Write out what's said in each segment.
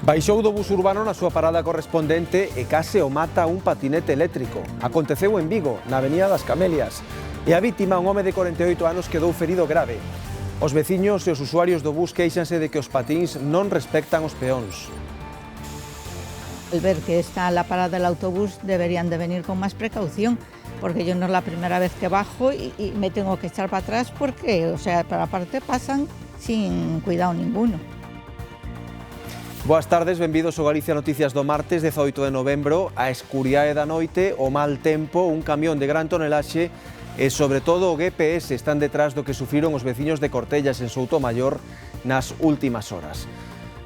Baixou do bus urbano na súa parada correspondente e case o mata un patinete eléctrico. Aconteceu en Vigo, na Avenida das Camelias. E a vítima, un home de 48 anos, quedou ferido grave. Os veciños e os usuarios do bus queixanse de que os patíns non respectan os peóns. Al ver que está la parada del autobús deberían de venir con más precaución, porque yo no es la primera vez que bajo y me tengo que echar para atrás porque, o sea, para parte pasan sin cuidado ninguno. Boas tardes, benvidos ao Galicia Noticias do martes 18 de novembro. A escuridade da noite, o mal tempo, un camión de gran tonelaxe e, sobre todo, o GPS están detrás do que sufriron os veciños de Cortellas en Soutomaior nas últimas horas.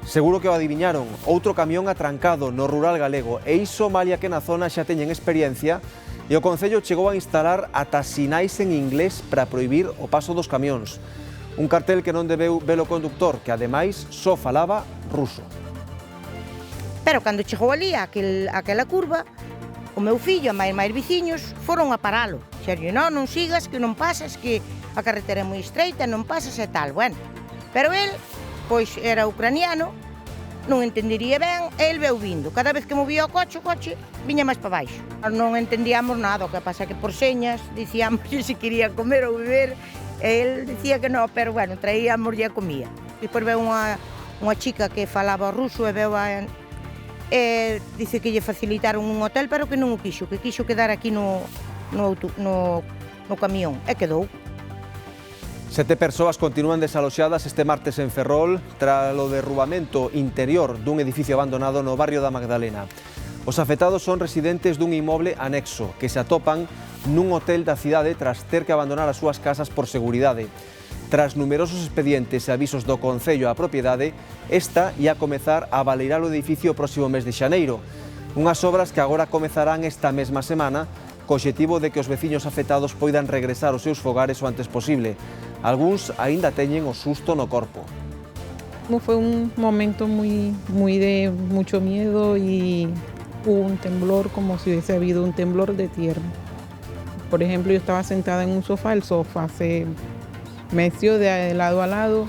Seguro que o adiviñaron, outro camión atrancado no rural galego, e iso malia que na zona xa teñen experiencia e o Concello chegou a instalar ata sinais en inglés para prohibir o paso dos camións. Un cartel que non debeu ver o conductor, que ademais só falaba ruso. Pero cando chegou ali aquela curva, o meu fillo e máis veciños foron a paralo. Xerlle, non sigas, que non pasas, que a carretera é moi estreita, non pasas e tal. Bueno, pero el, pois era ucraniano, non entendería ben, e el veu vindo. Cada vez que movía o coche viña máis para baixo. Non entendíamos nada, o que pasa que por señas dicíamos se quería comer ou beber, e el dicía que non, pero bueno, traíamos e comía. Depois veu unha chica que falaba ruso e veu dice que lle facilitaron un hotel, pero que non o quixo, que quixo quedar aquí no camión, e quedou. 7 persoas continúan desaloxadas este martes en Ferrol tras o derrubamento interior dun edificio abandonado no barrio da Magdalena. Os afectados son residentes dun inmoble anexo que se atopan nun hotel da cidade tras ter que abandonar as súas casas por seguridade. Tras numerosos expedientes e avisos do Concello á propiedade, esta ia comezar a baleirar o edificio o próximo mes de xaneiro. Unhas obras que agora comezarán esta mesma semana co obxectivo de que os veciños afectados poidan regresar aos seus fogares o antes posible. Algúns aínda teñen o susto no corpo. Fue un momento muy de mucho miedo y hubo un temblor como si hubiese habido un temblor de tierra. Por ejemplo, yo estaba sentada en un sofá, el sofá se meció de lado a lado.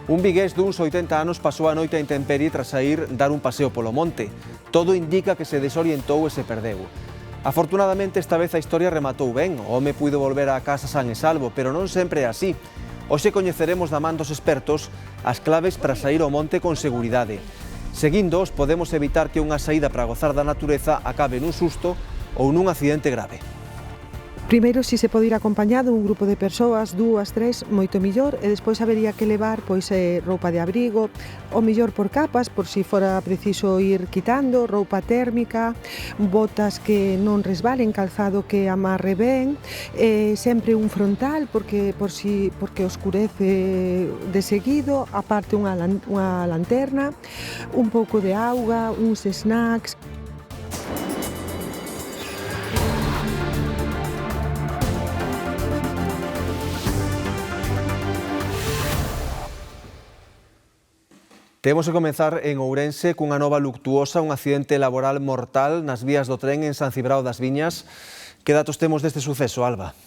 Un vigués duns 80 anos pasou a noite a intemperie tras saír dar un paseo polo monte. Todo indica que se desorientou e se perdeu. Afortunadamente, esta vez a historia rematou ben. O home puido volver a casa san e salvo, pero non sempre é así. Hoxe coñeceremos da man dos expertos as claves para sair ao monte con seguridade. Seguíndoos, podemos evitar que unha saída para gozar da natureza acabe nun susto ou nun accidente grave. Primeiro, si se pode ir acompañado un grupo de persoas, 2, 3, moito millor, e despois habería que levar roupa de abrigo, o millor por capas, por si fora preciso ir quitando, roupa térmica, botas que non resbalen, calzado que amarre ben, sempre un frontal, porque oscurece de seguido, aparte unha lanterna, un pouco de auga, uns snacks. Temos que comezar en Ourense cunha nova luctuosa, un accidente laboral mortal nas vías do tren en San Cibrao das Viñas. Que datos temos deste suceso, Alba?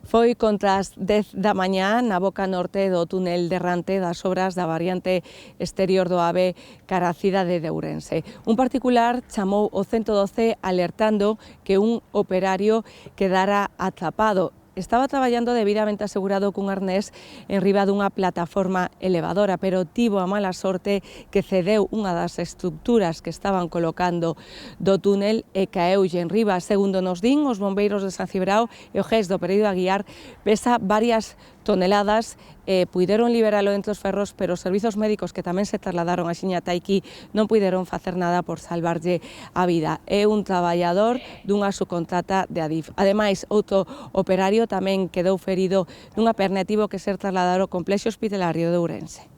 Foi contra as 10 da mañá na boca norte do túnel de Rante das obras da variante exterior do AVE cara a cidade de Ourense. Un particular chamou o 112 alertando que un operario quedara atrapado. Estaba traballando debidamente asegurado cun arnés en riba dunha plataforma elevadora, pero tivo a mala sorte que cedeu unha das estructuras que estaban colocando do túnel e caeulle en riba. Segundo nos din, os bombeiros de San Cibrao e o GES do Pereiro Aguiar pesa varias toneladas, puideron liberalo entre os ferros, pero os servizos médicos que tamén se trasladaron a Xiñataiki non puideron facer nada por salvarlle a vida. É un traballador dunha subcontrata de Adif. Ademais, outro operario tamén quedou ferido nunha perna e tivo que ser trasladado ao complexo hospitalario de Ourense.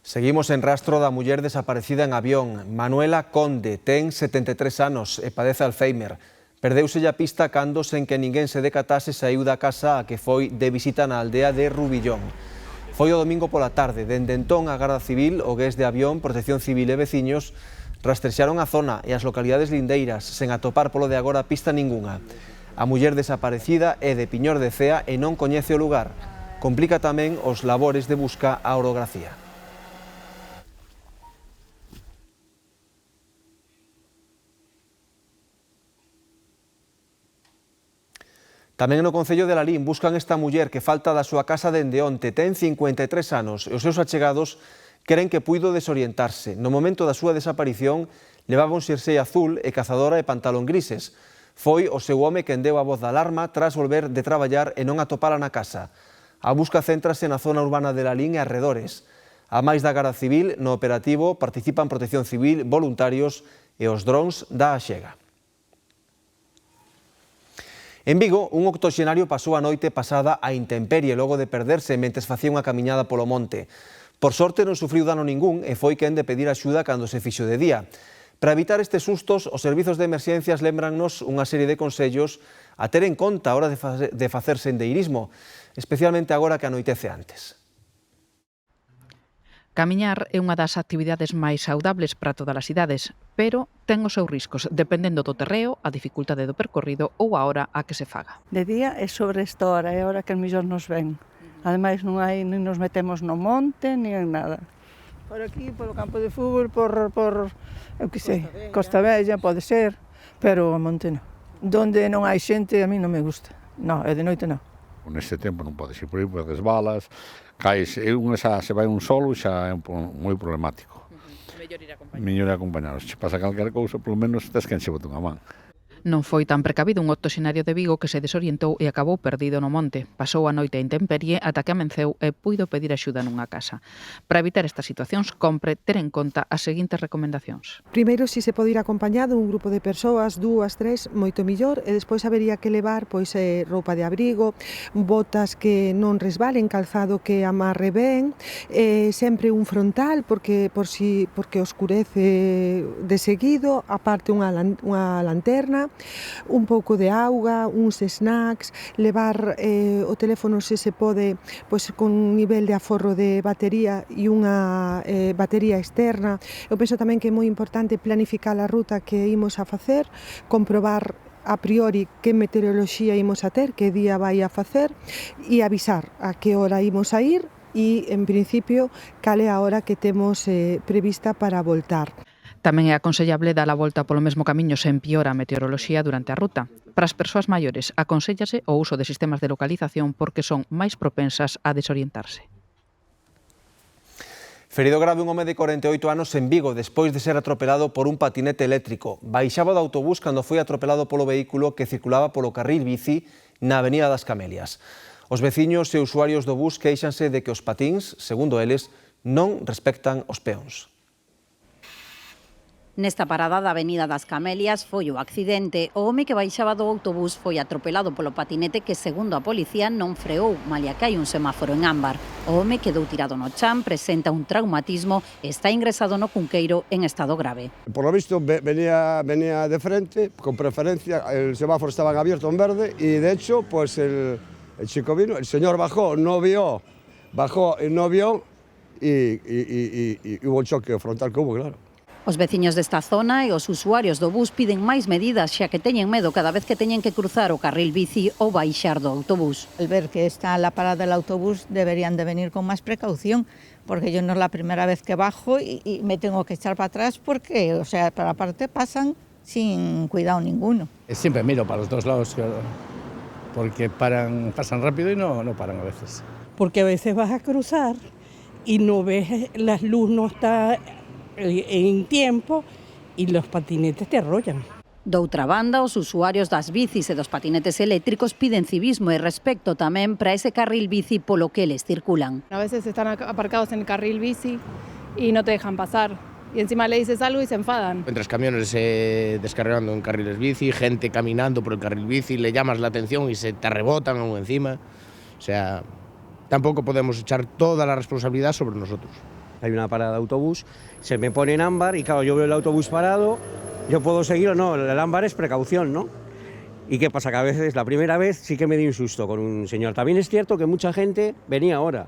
Seguimos en rastro da muller desaparecida en avión. Manuela Conde ten 73 anos e padece Alzheimer. Perdeuselle a pista cando, sen que ninguén se decatase, saíu da casa a que foi de visita na aldea de Rubillón. Foi o domingo pola tarde. Dende entón, a Garda Civil, o GES de Avión, Protección Civil e veciños rastrexaron a zona e as localidades lindeiras, sen atopar polo de agora pista ningunha. A muller desaparecida é de Piñor de Cea e non coñece o lugar. Complica tamén os labores de busca a orografía. Tamén no Concello de Lalín buscan esta muller que falta da súa casa dende onte. Ten 53 anos e os seus achegados creen que puido desorientarse. No momento da súa desaparición levaba un xersei azul e cazadora e pantalón grises. Foi o seu home quen deu a voz de alarma tras volver de traballar e non atopala na casa. A busca céntrase na zona urbana de Lalín e arredores. A máis da Garda Civil, no operativo participan Protección Civil, voluntarios e os drons da Axega. En Vigo, un octoxenario pasou a noite pasada a intemperie logo de perderse mentres facía unha camiñada polo monte. Por sorte non sufriu dano ningún e foi quen de pedir axuda cando se fixo de día. Para evitar estes sustos, os servizos de emerxencias lembrannos unha serie de consellos a ter en conta a hora de facer sendeirismo, especialmente agora que anoitece antes. Camiñar é unha das actividades máis saudables para todas as idades, pero ten os seus riscos, dependendo do terreo, a dificultade do percorrido ou a hora a que se faga. De día é sobre esta hora, é a hora que a mellor nos ven. Ademais non hai, nin nos metemos no monte, nin en nada. Por aquí, polo campo de fútbol, por eu que sei, Costa Bella, pode ser, pero o monte non. Donde non hai xente, a mí non me gusta. Non, e de noite non. Neste tempo non podes ir por aí, podes balas, caes, xa se vai un solo xa é moi problemático. Mellor ir acompañados. Se pasa calquera cousa, polo menos tes quen se bote unha man. Non foi tan precavido un octoxenario de Vigo que se desorientou e acabou perdido no monte. Pasou a noite a intemperie ata que amenceu e puido pedir axuda nunha casa. Para evitar estas situacións, compre ter en conta as seguintes recomendacións. Primeiro, se pode ir acompañado un grupo de persoas, 2, 3, moito millor, e despois habería que levar roupa de abrigo, botas que non resbalen, calzado que amarre ben, sempre un frontal porque oscurece de seguido, aparte unha lanterna, un pouco de auga, uns snacks, levar o teléfono se pode con un nivel de aforro de batería e unha batería externa. Eu penso tamén que é moi importante planificar a ruta que imos a facer, comprobar a priori que meteoroloxía imos a ter, que día vai a facer e avisar a que hora imos a ir e, en principio, cal é a hora que temos prevista para voltar. Tamén é aconsellable dar a volta polo mesmo camiño se empeora a meteoroloxía durante a ruta. Para as persoas maiores, aconséllase o uso de sistemas de localización porque son máis propensas a desorientarse. Ferido grave un home de 48 anos en Vigo despois de ser atropelado por un patinete eléctrico. Baixaba do autobús cando foi atropelado polo vehículo que circulaba polo carril bici na Avenida das Camelias. Os veciños e usuarios do bus queixanse de que os patíns, segundo eles, non respectan os peóns. Nesta parada da Avenida das Camelias foi o accidente. O home que baixaba do autobús foi atropelado polo patinete que, segundo a policía, non freou, malia que hai un semáforo en ámbar. O home quedou tirado no chan, presenta un traumatismo e está ingresado no Cunqueiro en estado grave. Por lo visto venía de frente, con preferencia, el semáforo estaba abierto en verde y de hecho pues el chico vino, el señor bajó y no vio y hubo el choque frontal que hubo, claro. Os veciños desta zona e os usuarios do bus piden máis medidas xa que teñen medo cada vez que teñen que cruzar o carril bici ou baixar do autobús. Al ver que está la parada del autobús deberían de venir con más precaución, porque yo no es la primera vez que bajo y me tengo que echar para atrás porque, o sea, para parte pasan sin cuidado ninguno. Siempre miro para los dos lados, porque pasan rápido y no paran a veces. Porque a veces vas a cruzar y no ves, la luz no está en tiempo e los patinetes te arrollan. Doutra banda, os usuarios das bicis e dos patinetes eléctricos piden civismo e respecto tamén para ese carril bici polo que eles circulan. A veces están aparcados en el carril bici y no te dejan pasar. Y encima le dices algo y se enfadan. Mientras camiones descargando en carriles bici, gente caminando por el carril bici, le llamas la atención y se te rebotan aún encima. O sea, tampoco podemos echar toda la responsabilidad sobre nosotros. Hay una parada de autobús, se me pone en ámbar y claro, yo veo el autobús parado, yo puedo seguir o no, el ámbar es precaución, ¿no? ¿Y qué pasa? Que a veces, la primera vez sí que me di un susto con un señor. También es cierto que mucha gente venía ahora,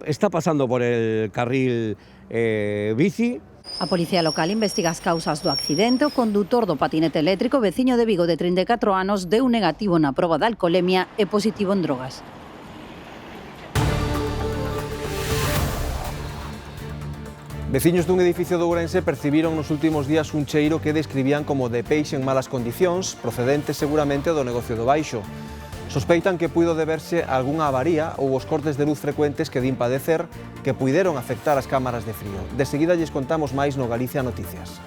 está pasando por el carril bici. A Policía Local investiga as causas do accidente. O condutor do patinete eléctrico, veciño de Vigo de 34 anos, deu negativo na proba de alcolemia e positivo en drogas. Veciños dun edificio de Ourense percibiron nos últimos días un cheiro que describían como de peixe en malas condicións, procedente seguramente do negocio do baixo. Sospeitan que puido deberse a algunha avaría ou os cortes de luz frecuentes que din padecer que puideron afectar as cámaras de frío. De seguida lles contamos máis no Galicia Noticias.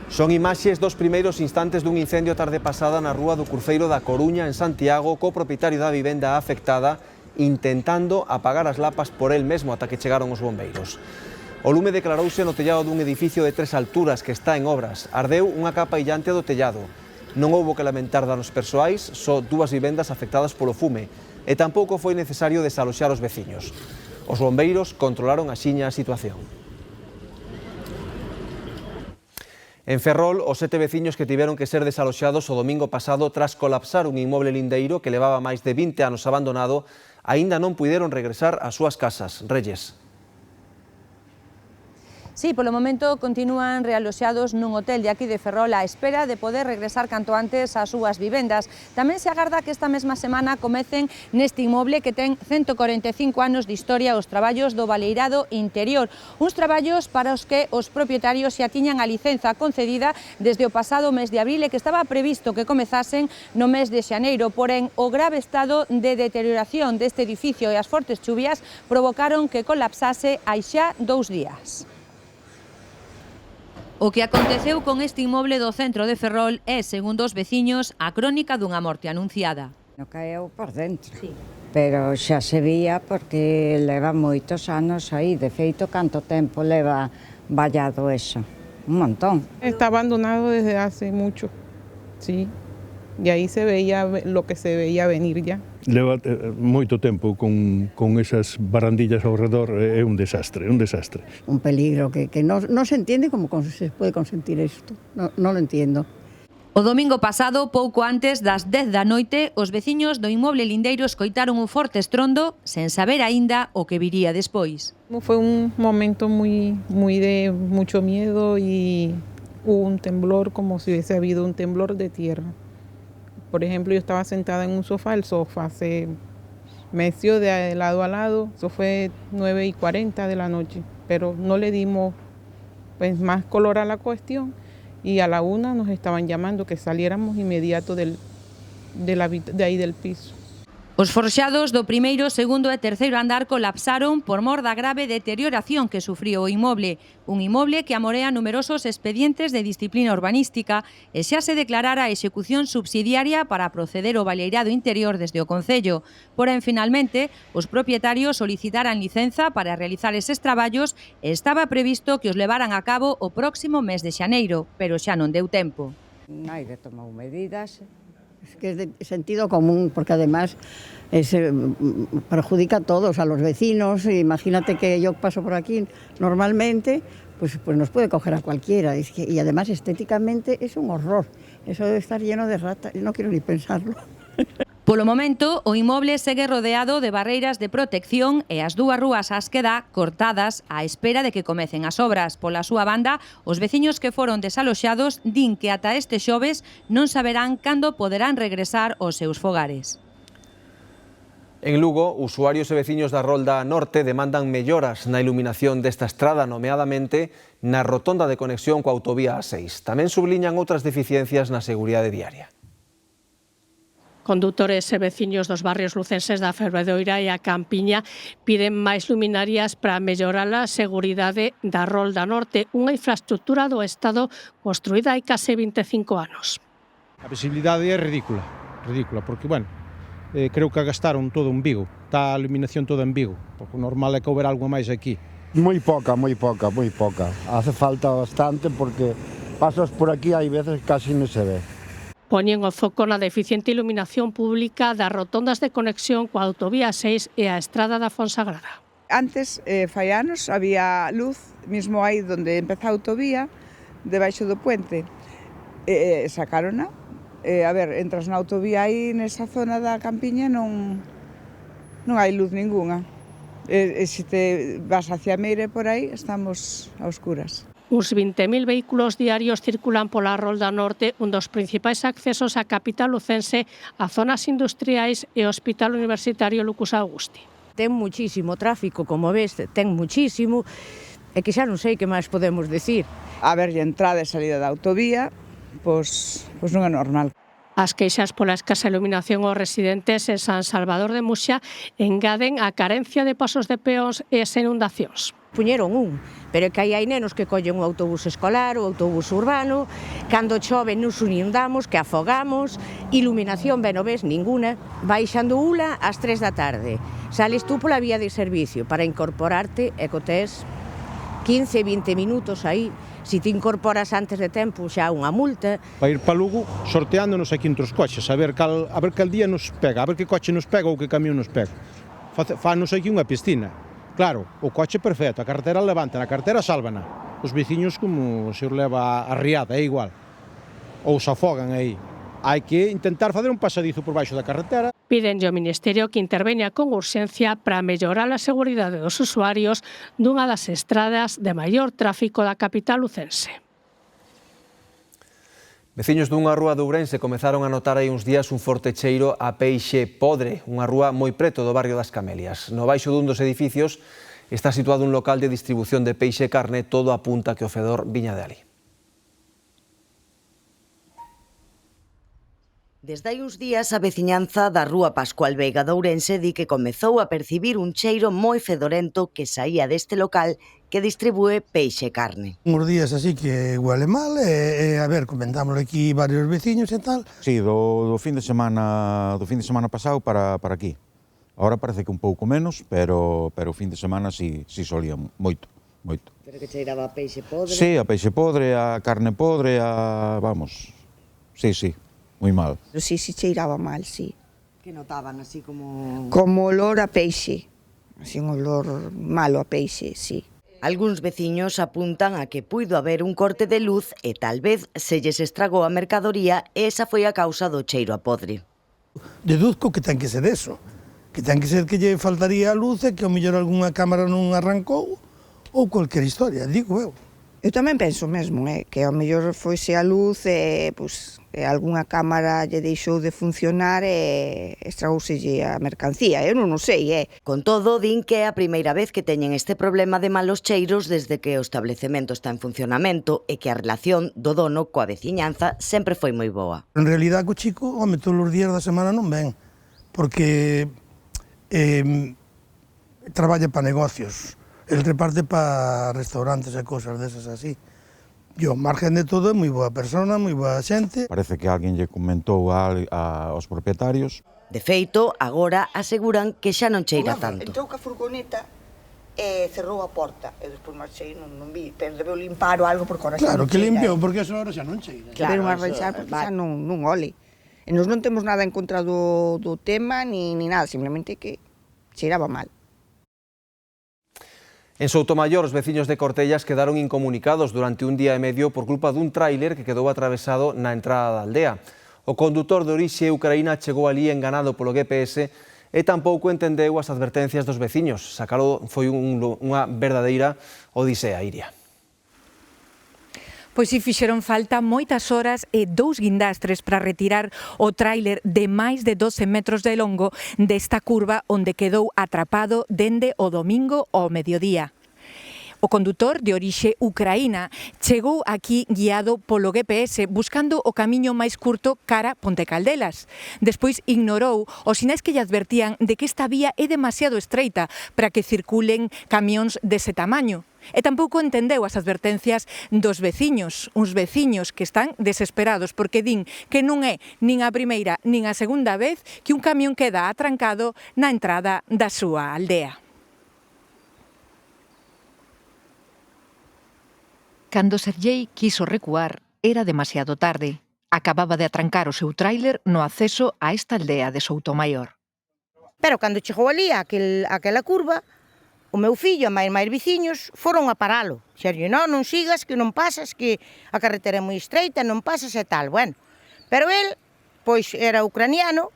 Son imaxes dos primeiros instantes dun incendio tarde pasada na rúa do Cruceiro da Coruña, en Santiago, co propietario da vivenda afectada intentando apagar as lapas por el mesmo ata que chegaron os bombeiros. O lume declarouse no tellado dun edificio de 3 alturas que está en obras. Ardeu unha capa illante do tellado. Non houbo que lamentar danos persoais, só 2 vivendas afectadas polo fume, e tampouco foi necesario desaloxar os veciños. Os bombeiros controlaron axiña a situación. En Ferrol, os 7 veciños que tiveron que ser desaloxados o domingo pasado tras colapsar un inmoble lindeiro que levaba máis de 20 anos abandonado, aínda non puideron regresar ás súas casas. Reyes. Sí, polo momento continúan realoxados nun hotel de aquí de Ferrol á espera de poder regresar canto antes ás súas vivendas. Tamén se agarda que esta mesma semana comecen neste inmoble que ten 145 anos de historia os traballos do baleirado interior. Uns traballos para os que os propietarios xa tiñan a licenza concedida desde o pasado mes de abril e que estaba previsto que comezasen no mes de xaneiro. Porén, o grave estado de deterioración deste edificio e as fortes chuvias provocaron que colapsase hai xa 2 días. O que aconteceu con este inmoble do centro de Ferrol é, segundo os veciños, a crónica dunha morte anunciada. No caeu por dentro, sí. Pero xa se vía porque leva moitos anos aí. De feito, canto tempo leva vallado eso? Un montón. Está abandonado desde hace mucho, sí. Y aí se veía lo que se veía venir ya. Leva moito tempo con esas barandillas ao redor, é un desastre, un desastre. Un peligro que no se entiende como se puede consentir isto, no lo entiendo. O domingo pasado, pouco antes das 10 da noite, os veciños do inmoble lindeiro escoitaron un forte estrondo sen saber aínda o que viría despois. Fue un momento muy de mucho miedo y hubo un temblor como si hubiese habido un temblor de tierra. Por ejemplo, yo estaba sentada en un sofá, el sofá se meció de lado a lado, eso fue 9:40 de la noche, pero no le dimos pues más color a la cuestión y a la 1 nos estaban llamando que saliéramos inmediato de ahí del piso. Os forxados do primeiro, segundo e terceiro andar colapsaron por mor da grave deterioración que sufriu o inmoble. Un inmoble que amorea numerosos expedientes de disciplina urbanística e xa se declarara a execución subsidiaria para proceder o baleirado interior desde o Concello. Porén, finalmente, os propietarios solicitaran licenza para realizar eses traballos e estaba previsto que os levaran a cabo o próximo mes de xaneiro, pero xa non deu tempo. Naide tomou medidas. Es que es de sentido común, porque además perjudica a todos, a los vecinos. Imagínate que yo paso por aquí normalmente, pues nos puede coger a cualquiera. Y además estéticamente es un horror. Eso debe estar lleno de ratas, no quiero ni pensarlo. Polo momento, o inmoble segue rodeado de barreiras de protección e as 2 rúas ás que dá cortadas á espera de que comecen as obras. Pola súa banda, os veciños que foron desaloxados din que ata este xoves non saberán cando poderán regresar aos seus fogares. En Lugo, usuarios e veciños da Rolda Norte demandan melloras na iluminación desta estrada, nomeadamente na rotonda de conexión coa autovía A6. Tamén subliñan outras deficiencias na seguridade diaria. Condutores e veciños dos barrios lucenses da Fervedoira e a Campiña piden máis luminarias para mellorar a seguridade da Rolda Norte, unha infraestructura do Estado construída hai case 25 anos. A visibilidade é ridícula, porque, creo que gastaron todo en Vigo, está a iluminación toda en Vigo, porque o normal é que houber algo máis aquí. Moi poca. Hace falta bastante porque pasas por aquí hai veces casi non se ve. Poñen o foco na deficiente iluminación pública das rotondas de conexión coa autovía 6 e a estrada da Fonsagrada. Antes, fai anos, había luz, mismo aí onde empeza a autovía, debaixo do puente. Sacárona. Entras na autovía aí, nesa zona da Campiña, non hai luz ninguna. Se te vas hacia Meire por aí, estamos a oscuras. Uns 20.000 vehículos diarios circulan pola Rolda Norte, un dos principais accesos á capital lucense, a zonas industriais e o Hospital Universitario Lucas Augusti. Ten muchísimo tráfico, como ves, ten muchísimo. É que xa non sei que máis podemos decir. A ver, a entrada e salida da autovía, pois non é normal. As queixas pola escasa iluminación aos residentes en San Salvador de Muxa engaden a carencia de pasos de peóns e as inundacións. Puñeron un, pero é que aí hai nenos que collen un autobús escolar, o autobús urbano, cando chove nos inundamos, que afogamos, iluminación, ben o ves, ninguna, baixando ula ás 3 da tarde. Sales tú pola vía de servicio para incorporarte e co tes 15, 20 minutos aí. Si te incorporas antes de tempo xa unha multa. Para ir para Lugo sorteándonos aquí entre os coches, a ver cal día nos pega, a ver que coche nos pega ou que camión nos pega. Fanos aquí unha piscina. Claro, o coche perfecto, a carretera levanta, a carretera sálvana. Os veciños como se os leva a riada, é igual. Ou se afogan aí. Hai que intentar facer un pasadizo por baixo da carretera. Pídenlle ao Ministerio que interveña con urxencia para mellorar a seguridade dos usuarios dunha das estradas de maior tráfico da capital lucense. Veciños dunha rúa de Ourense comezaron a notar hai uns días un forte cheiro a peixe podre, unha rúa moi preto do barrio das Camelias. No baixo dun dos edificios está situado un local de distribución de peixe e carne, todo apunta que o fedor viña de alí. Desde hai uns días, a veciñanza da Rúa Pascual Veiga de Ourense di que comezou a percibir un cheiro moi fedorento que saía deste local que distribúe peixe e carne. Uns días así que huele mal e a ver, comentámoslo aquí varios veciños e tal. Sí, do fin de semana pasado para aquí. Ahora parece que un pouco menos, pero o fin de semana sí solía moito. Pero que cheiraba a peixe podre? Sí, a peixe podre, a carne podre, vamos, sí. Moi mal. Sí, cheiraba mal, sí. Que notaban así como... Como olor a peixe, así un olor malo a peixe, sí. Algúns veciños apuntan a que puido haber un corte de luz e tal vez se lles estragou a mercadoría e esa foi a causa do cheiro a podre. Deduzco que ten que ser eso, que ten que ser que lle faltaría a luz e que ao mellor algunha cámara non arrancou ou cualquier historia, digo eu. Eu tamén penso mesmo, que ao mellor foise a luz e algunha cámara lle deixou de funcionar e estragouselle a mercancía, eu non o sei, Con todo, din que é a primeira vez que teñen este problema de malos cheiros desde que o establecemento está en funcionamento e que a relación do dono coa veciñanza sempre foi moi boa. En realidad, co chico, todos os días da semana non ven, porque traballa para negocios. El reparte para restaurantes e cosas desas así. E ao margen de todo é moi boa persona, moi boa xente. Parece que alguén lle comentou aos propietarios. De feito, agora aseguran que xa non cheira tanto. Entrou ca furgoneta e cerrou a porta. E despois marchei, non vi, pero debeu limpar ou algo porque ahora xa non cheira. Claro, que limpiou, porque eso ahora xa non cheira. Claro, arranxar porque xa non ole. E nos non temos nada en contra do tema ni nada, simplemente que cheiraba mal. En Soutomaior, os veciños de Cortellas quedaron incomunicados durante un día e medio por culpa dun tráiler que quedou atravesado na entrada da aldea. O condutor de orixe ucraína chegou ali enganado polo GPS e tampouco entendeu as advertencias dos veciños. Sacalo foi unha verdadeira odisea, Iria. Pois si fixeron falta moitas horas e 2 guindastres para retirar o tráiler de máis de 12 metros de longo desta curva onde quedou atrapado dende o domingo ao mediodía. O condutor de orixe ucraína chegou aquí guiado polo GPS buscando o camiño máis curto cara Ponte Caldelas. Despois ignorou os sinais que lle advertían de que esta vía é demasiado estreita para que circulen camións dese tamaño. E tampouco entendeu as advertencias dos veciños, uns veciños que están desesperados porque din que non é nin a primeira nin a segunda vez que un camión queda atrancado na entrada da súa aldea. Cando Sergei quiso recuar, era demasiado tarde. Acababa de atrancar o seu tráiler no acceso a esta aldea de Soutomaior. Pero cando chegou ali aquela curva, o meu fillo e máis veciños foron a paralo. Sergio, non sigas, que non pasas, que a carretera é moi estreita, non pasas e tal. Bueno, pero el, pois era ucraniano,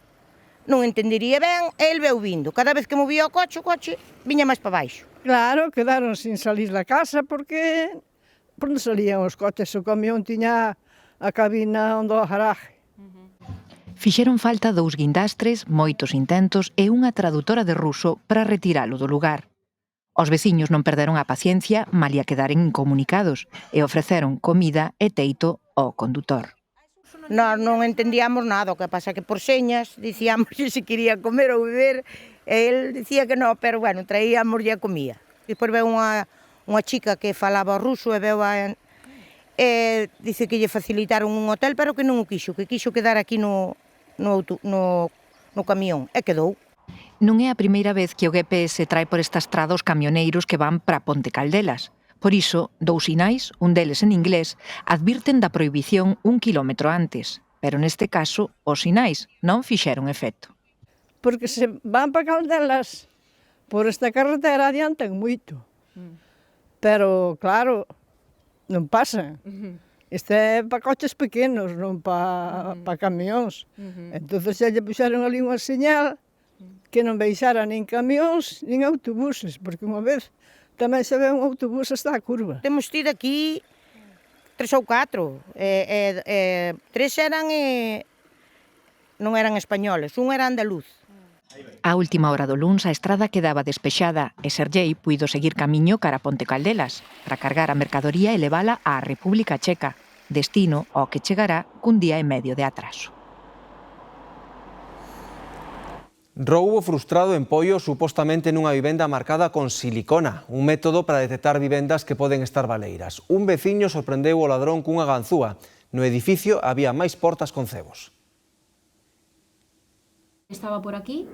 non entendería ben, e el veu vindo. Cada vez que movía o coche viña máis para baixo. Claro, quedaron sin salir da casa porque non salían os coches, o camión tiña a cabina onde o garaje. Fixeron falta 2 guindastres, moitos intentos e unha tradutora de ruso para retiralo do lugar. Os veciños non perderon a paciencia malia quedaren incomunicados e ofreceron comida e teito ao condutor. Nós non entendíamos nada, o que pasa que por señas dicíamos se quería comer ou beber, e el dicía que non, pero bueno, traíamos e comía. Depois veu unha chica que falaba ruso e veu dice que lle facilitaron un hotel, pero que non o quixo, que quixo quedar aquí no camión, e quedou. Non é a primeira vez que o GPS trae por esta estrada os camioneiros que van para Ponte Caldelas. Por iso, 2 sinais, un deles en inglés, advirten da prohibición 1 quilómetro antes. Pero neste caso, os sinais non fixeron efecto. Porque se van para Caldelas por esta carretera adiantan moito. Pero, claro, non pasan. Este é para coches pequenos, non para camións. Entón, xa lle puxeron ali unha señal que non baixara nin camións nin autobuses, porque unha vez tamén se ve un autobús hasta a curva. Temos tido aquí 3 ou 4, 3 non eran españoles, un era andaluz. A última hora do luns a estrada quedaba despexada e Sergei puido seguir camiño cara a Ponte Caldelas para cargar a mercadoría e levala á República Checa, destino ao que chegará cun día e medio de atraso. Roubo frustrado en Poio supostamente nunha vivenda marcada con silicona, un método para detectar vivendas que poden estar baleiras. Un veciño sorprendeu o ladrón cunha ganzúa. No edificio había máis portas con cebos. Estaba por aquí,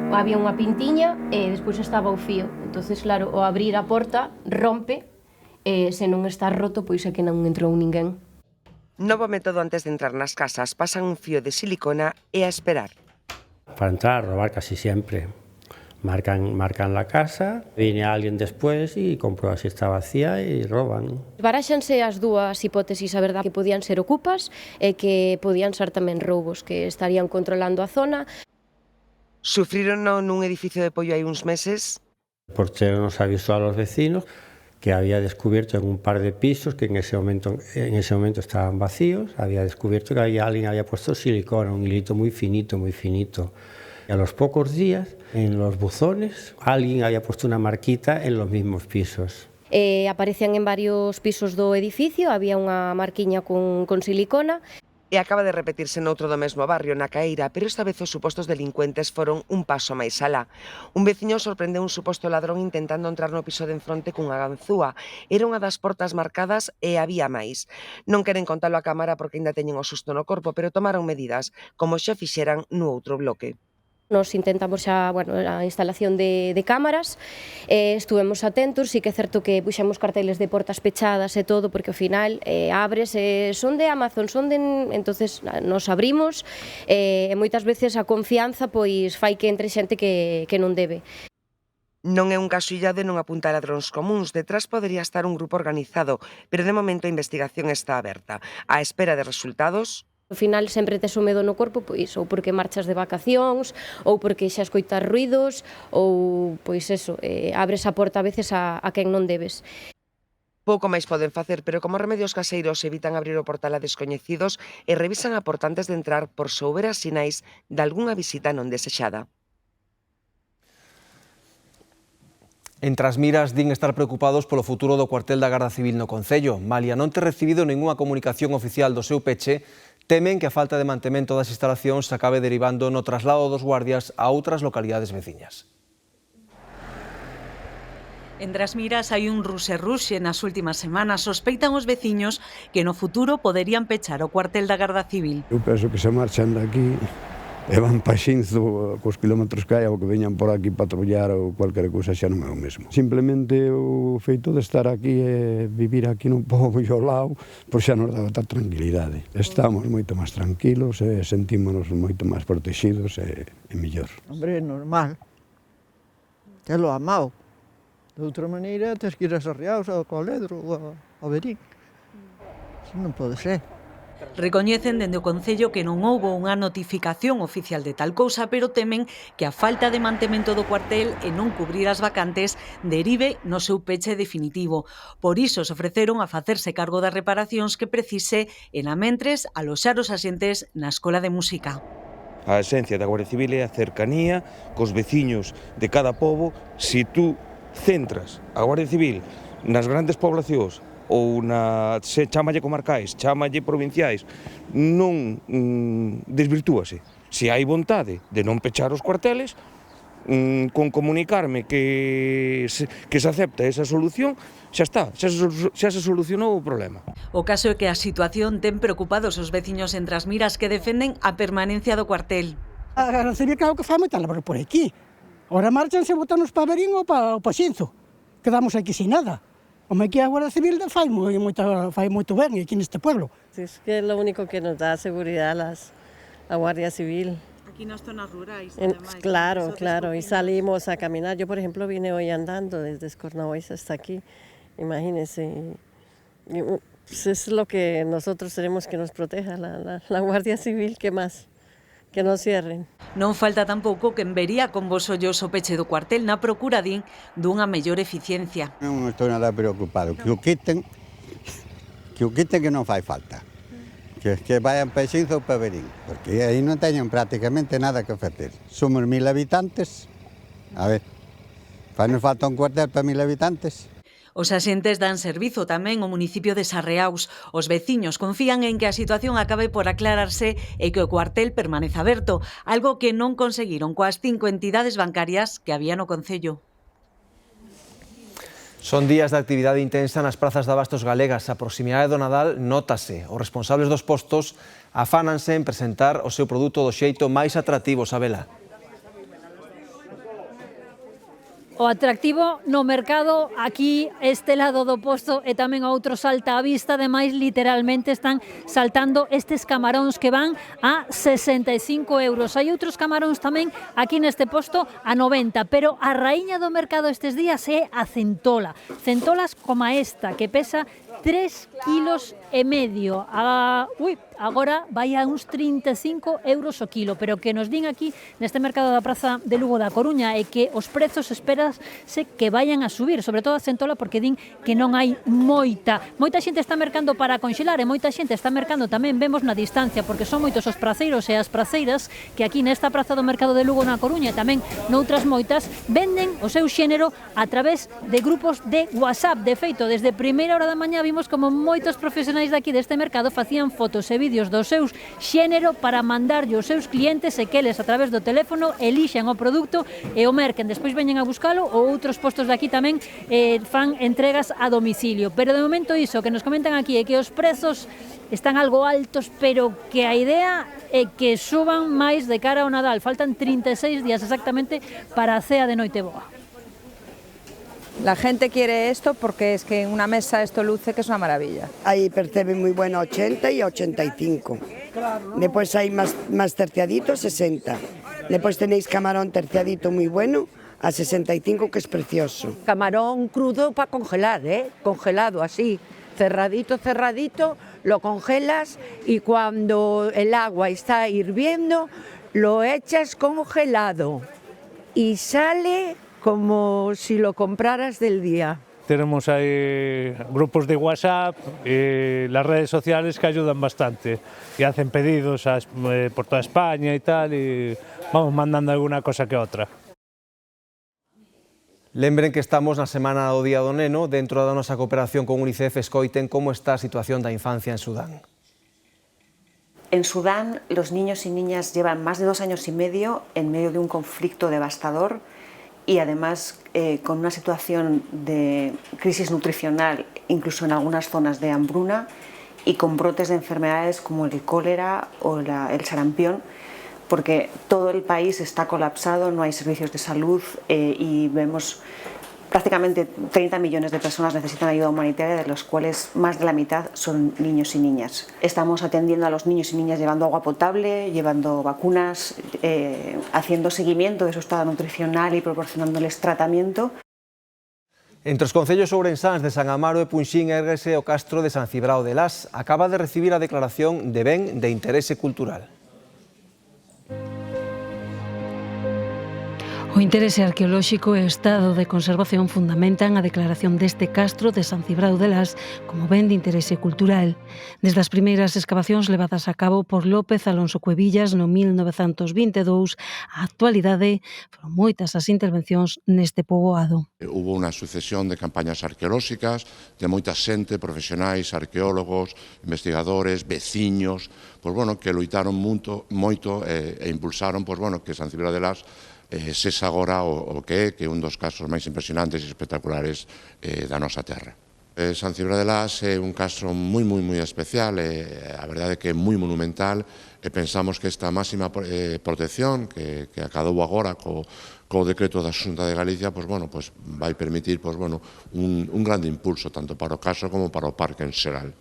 había unha pintiña e despois estaba o fío. Entonces, claro, ao abrir a porta rompe e se non está roto, pois é que non entrou ninguén. Novo método antes de entrar nas casas, pasan un fío de silicona e a esperar. Para entrar, robar casi siempre. Marcan la casa, viene alguien después y comprueba si está vacía y roban. Baráxanse as dúas hipótesis, a verdade, que podían ser ocupas e que podían ser tamén roubos, que estarían controlando a zona. Sufriron nun edificio de Poio hai uns meses. El portero nos avisó a los vecinos que había descubierto en un par de pisos que en ese momento estaban vacíos, había descubierto que alguien había puesto silicona, un hilito muy finito, muy finito. Y a los pocos días, en los buzones, alguien había puesto una marquita en los mismos pisos. Aparecían en varios pisos do edificio, había unha marquiña con silicona. E acaba de repetirse noutro do mesmo barrio, na Caeira, pero esta vez os supostos delincuentes foron un paso máis alá. Un veciño sorprendeu un suposto ladrón intentando entrar no piso de enfronte cunha ganzúa. Era unha das portas marcadas e había máis. Non queren contalo a cámara porque ainda teñen o susto no corpo, pero tomaron medidas, como xa fixeran no outro bloque. Nos intentamos xa, a instalación de cámaras, estuvemos atentos, sí que é certo que puxemos carteles de portas pechadas e todo, porque ao final abres, son de Amazon, entonces nos abrimos, e moitas veces a confianza pois fai que entre xente que non debe. Non é un caso illado e non apunta a ladróns comúns, detrás podería estar un grupo organizado, pero de momento a investigación está aberta. A espera de resultados. Ao final sempre tes o medo no corpo, pois ou porque marchas de vacacións, ou porque xa escoitas ruidos, ou pois eso, abres a porta a veces a quen non debes. Pouco máis poden facer, pero como remedios caseiros evitan abrir o portal a descoñecidos e revisan a porta antes de entrar por se houbera sinais de algunha visita non desexada. Entre as miras din estar preocupados polo futuro do cuartel da Garda Civil no Concello. Malia non ter recibido ningunha comunicación oficial do seu peche, temen que a falta de mantemento das instalacións se acabe derivando no traslado dos guardias a outras localidades veciñas. Entre as miras hai un ruxe nas últimas semanas. Sospeitan os veciños que no futuro poderían pechar o cuartel da Garda Civil. Eu penso que se marchan daqui e van pa Xinzo cos kilómetros que hai ou que veñan por aquí patrullar ou cualquier cousa xa non é o mesmo. Simplemente o feito de estar aquí e vivir aquí nun pobo ao lado, pois xa nos dá outra tranquilidade. Estamos moito máis tranquilos e sentímonos moito máis protegidos e mellor. Hombre, é normal. Te lo amado. De outra maneira, tes que ir a Sarriaos, ao Coledro ou ao Berín. Eso non pode ser. Recoñecen dende o Concello que non houbo unha notificación oficial de tal cousa, pero temen que a falta de mantemento do cuartel e non cubrir as vacantes derive no seu peche definitivo. Por iso se ofreceron a facerse cargo das reparacións que precise e na mentres aloxar os axentes na Escola de Música. A esencia da Guardia Civil é a cercanía cos veciños de cada pobo. Si tú centras a Guardia Civil nas grandes poblacións ou se chámalle comarcais, chámalle provinciais, non desvirtúase. Se hai vontade de non pechar os cuarteles, con comunicarme que se acepta esa solución, xa está, xa se solucionou o problema. O caso é que a situación ten preocupados os veciños en Trasmiras que defenden a permanencia do cuartel. A Garda Civil claro que fai moita labor por aquí. Ora marchanse botanos para Verín ou para o Paxinzo. Quedamos aquí sin nada. Como aquí a Guardia Civil fai moito ben aquí neste pueblo. Es que é lo único que nos dá seguridad a Guardia Civil. Aquí nas zonas rurais, además. Claro, claro, y salimos a caminar. Yo, por ejemplo, vine hoy andando desde Escornahuiz hasta aquí, imagínense. Pues es lo que nosotros tenemos que nos proteja, la Guardia Civil, ¿qué más? Que non cierren. Non falta tampouco que en Vería con vos ollos o peche do cuartel na procura dunha mellor eficiencia. Non estou nada preocupado, que o quiten que non fai falta. Que vayan para Paxinzo ou para Verín, porque aí non teñen prácticamente nada que facer. Somos 1000 habitantes, a ver, fai nos falta un cuartel para 1000 habitantes. Os axentes dan servizo tamén ao municipio de Sarreaus. Os veciños confían en que a situación acabe por aclararse e que o cuartel permaneza aberto, algo que non conseguiron coas 5 entidades bancarias que había no concello. Son días de actividade intensa nas prazas de abastos galegas. A proximidade do Nadal nótase. Os responsables dos postos afánanse en presentar o seu produto do xeito máis atractivo, Sabela. O atractivo no mercado aquí este lado do posto e tamén outro salta á vista, ademais literalmente están saltando estes camaróns que van a 65 euros. Hai outros camaróns tamén aquí neste posto a 90, pero a raíña do mercado estes días é a centola. Centolas como esta que pesa 3,5 kilos. Agora vai a uns 35 euros o kilo, pero que nos din aquí neste mercado da Praza de Lugo da Coruña é que os prezos esperase que vayan a subir, sobre todo a centola, porque din que non hai moita xente está mercando para conxelar e moita xente está mercando tamén, vemos na distancia, porque son moitos os praceiros e as praceiras que aquí nesta Praza do Mercado de Lugo na Coruña e tamén noutras moitas venden o seu xénero a través de grupos de WhatsApp. De feito, desde primeira hora da mañá vimos como moitos profesionais daqui deste mercado facían fotos e vídeos dos seus xénero para mandarlle aos seus clientes e que eles a través do teléfono elixan o produto e o merquen, despois veñen a buscalo ou outros postos de aquí tamén fan entregas a domicilio. Pero de momento iso que nos comentan aquí é que os prezos están algo altos, pero que a idea é que suban máis de cara ao Nadal. Faltan 36 días exactamente para a cea de Noiteboa. La gente quiere esto porque es que en una mesa esto luce que es una maravilla. Ahí percebe muy bueno 80 y 85. Después hay más terciadito, 60. Después tenéis camarón terciadito muy bueno, a 65, que es precioso. Camarón crudo para congelar, congelado así, cerradito, lo congelas y cuando el agua está hirviendo lo echas congelado y sale como si lo compraras del día. Tenemos ahí grupos de WhatsApp y las redes sociales que ayudan bastante y hacen pedidos por toda España y tal, y vamos mandando alguna cosa que otra. Lembren que estamos na semana do Día do Neno. Dentro da nosa cooperación con UNICEF escoiten como está a situación da infancia en Sudán. En Sudán, los niños y niñas llevan más de 2 años y medio en medio de un conflicto devastador y además con una situación de crisis nutricional, incluso en algunas zonas de hambruna, y con brotes de enfermedades como el cólera o el sarampión, porque todo el país está colapsado, no hay servicios de salud y vemos prácticamente 30 millones de personas necesitan ayuda humanitaria, de los cuales más de la mitad son niños y niñas. Estamos atendiendo a los niños y niñas llevando agua potable, llevando vacunas, haciendo seguimiento de su estado nutricional y proporcionándoles tratamiento. Entre os concellos ourensáns de San Amaro e Punxín érguese o castro de San Cibrao de Las. Acaba de recibir a declaración de ben de interese cultural. O interese arqueolóxico e o estado de conservación fundamentan a declaración deste castro de San Cibrao de Las como ben de interese cultural. Desde as primeiras excavacións levadas a cabo por López Alonso Cuevillas no 1922, a actualidade foron moitas as intervencións neste poboado. Hubo unha sucesión de campañas arqueolóxicas, de moita xente, profesionais, arqueólogos, investigadores, veciños, que loitaron moito e impulsaron que San Cibrao de Las sexa agora o que é un dos casos máis impresionantes e espectaculares da nosa terra. San Cibrao de Las é un castro moi especial, a verdade é que é moi monumental, e pensamos que esta máxima protección que acadou agora co decreto da Xunta de Galicia vai permitir un grande impulso tanto para o caso como para o parque en xeral.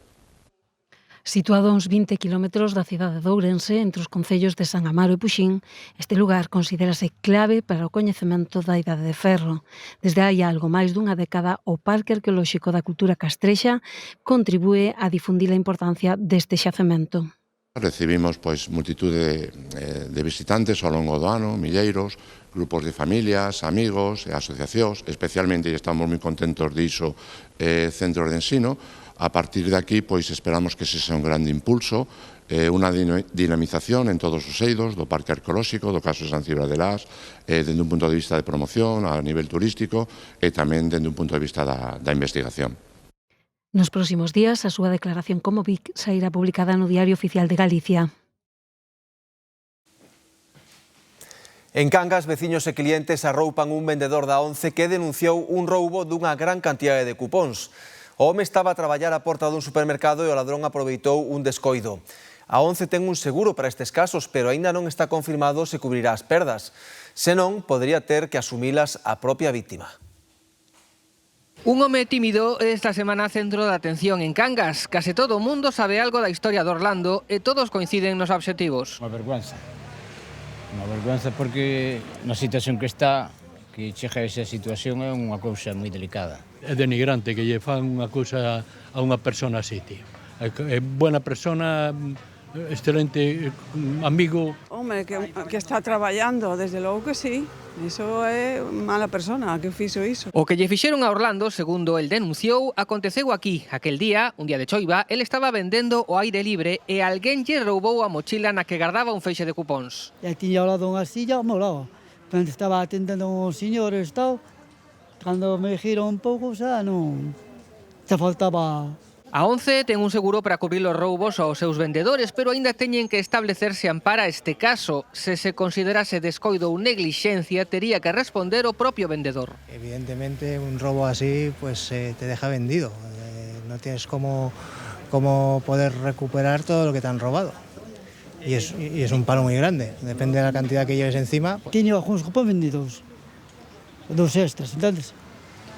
Situado a uns 20 kilómetros da cidade de Ourense, entre os concellos de San Amaro e Puxín, este lugar considérase clave para o coñecemento da Idade de Ferro. Desde hai algo máis dunha década, o Parque Arqueolóxico da Cultura Castrexa contribúe a difundir a importancia deste xacemento. Recibimos multitude de visitantes ao longo do ano, milleiros, grupos de familias, amigos e asociacións, especialmente, e estamos moi contentos diso, centros de ensino. A partir de aquí, esperamos que sexa un grande impulso, unha dinamización en todos os eidos do Parque Arqueolóxico, do caso de San Cibrao de Las, dende un punto de vista de promoción a nivel turístico e tamén dende un punto de vista da investigación. Nos próximos días, a súa declaración como BIC sairá publicada no Diario Oficial de Galicia. En Cangas, veciños e clientes arroupan un vendedor da ONCE que denunciou un roubo dunha gran cantidade de cupóns. O home estaba a traballar á porta dun supermercado e o ladrón aproveitou un descoido. A ONCE ten un seguro para estes casos, pero aínda non está confirmado se cubrirá as perdas. Senón, podería ter que asumilas a propia vítima. Un home tímido é esta semana centro de atención en Cangas. Case todo o mundo sabe algo da historia de Orlando e todos coinciden nos obxectivos. Unha vergüenza porque na situación que está, que chega a esa situación é unha cousa moi delicada. É denigrante que lle fan unha cousa a unha persona así, tío. É buena persona, excelente amigo. Home, que está traballando, desde logo que sí. Iso é mala persona que fixo iso. O que lle fixeron a Orlando, segundo el denunciou, aconteceu aquí. Aquel día, un día de choiva, el estaba vendendo ao aire libre e alguén lle roubou a mochila na que guardaba un feixe de cupóns. E tiña ao lado unha silla ao meu lado. Estaba atendendo uns señores e tal. Cando me giro un pouco, xa non... xa faltaba... A ONCE ten un seguro para cubrir os roubos aos seus vendedores, pero aínda teñen que establecer se ampara este caso. Se se considerase descoido ou neglixencia, tería que responder o propio vendedor. Evidentemente, un robo así te deja vendido. No tienes como poder recuperar todo lo que te han robado. Y es un palo muy grande. Depende de la cantidad que lleves encima. Tiño algúns cupóns vendidos. Dos extras, entendes?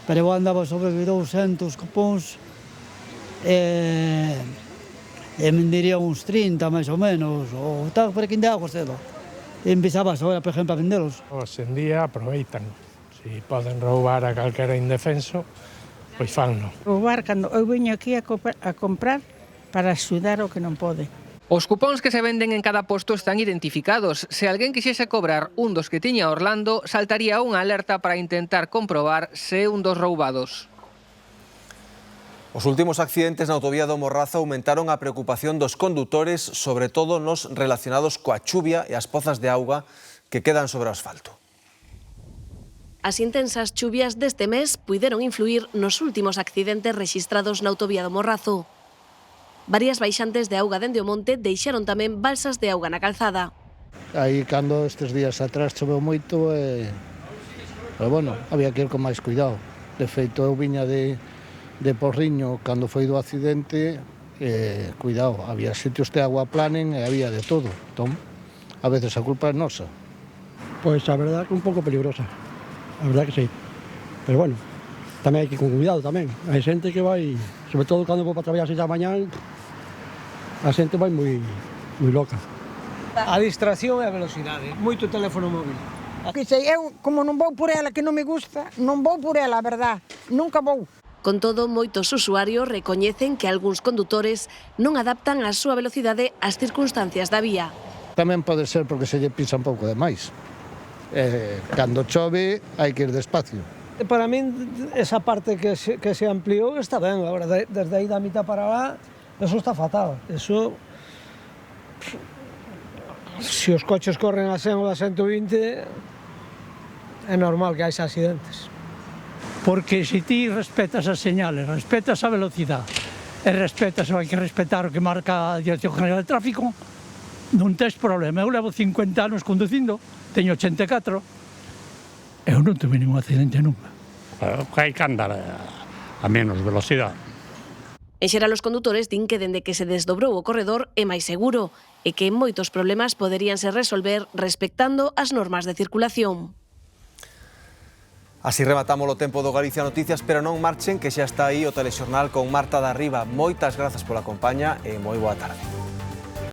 Pero eu andaba sobre 200 cupóns e vendería uns 30 máis ou menos, ou tal, por aquí ainda hago cedo. E empezabas agora, por exemplo, a vendelos. Hoxe en día aproveitan. Se poden roubar a calquera indefenso, pois fanno. Roubar cando eu veño aquí a comprar para axudar o que non pode. Os cupóns que se venden en cada posto están identificados. Se alguén quixese cobrar un dos que tiña Orlando, saltaría unha alerta para intentar comprobar se é un dos roubados. Os últimos accidentes na autovía do Morrazo aumentaron a preocupación dos condutores, sobre todo nos relacionados coa chuvia e as pozas de auga que quedan sobre o asfalto. As intensas chuvias deste mes puideron influir nos últimos accidentes rexistrados na autovía do Morrazo. Varias baixantes de auga dende o monte deixaron tamén balsas de auga na calzada. Aí cando estes días atrás choveu moito, pero bueno, había que ir con máis cuidado. De feito, eu viña de Porriño cando foi do accidente, cuidado, había sitios de agua planen e había de todo. Entón, a veces a culpa é nosa. Pois a verdade que un pouco peligrosa, a verdade que sí. Pero bueno, tamén hai que ir con cuidado tamén. Hai xente que vai, sobre todo cando vou para traballar a mañán, a xente vai moi loca. A distracción e a velocidade, moito teléfono móvil. Eu, como non vou por ela, que non me gusta, non vou por ela, a verdad, nunca vou. Con todo, moitos usuarios recoñecen que algúns condutores non adaptan a súa velocidade ás circunstancias da vía. Tamén pode ser porque se lle pisa un pouco de máis. Cando chove hai que ir despacio. Para min, esa parte que se ampliou está ben. Agora, desde aí da mitad para lá, eso está fatal. Eso, se os coches corren a 100 ou a 120, é normal que haxa accidentes. Porque se ti respetas as señales, respetas a velocidade e respetas o hai que respetar o que marca a Dirección General de Tráfico, non tes problema. Eu levo 50 anos conducindo, teño 84, eu non tuve ningún accidente nunca. Hai que andar a menos velocidade. En xeral, os condutores din que dende que se desdobrou o corredor é máis seguro e que moitos problemas poderíanse resolver respectando as normas de circulación. Así rematamos o tempo do Galicia Noticias, pero non marchen, que xa está aí o telexornal con Marta Darriba. Moitas grazas pola compaña e moi boa tarde.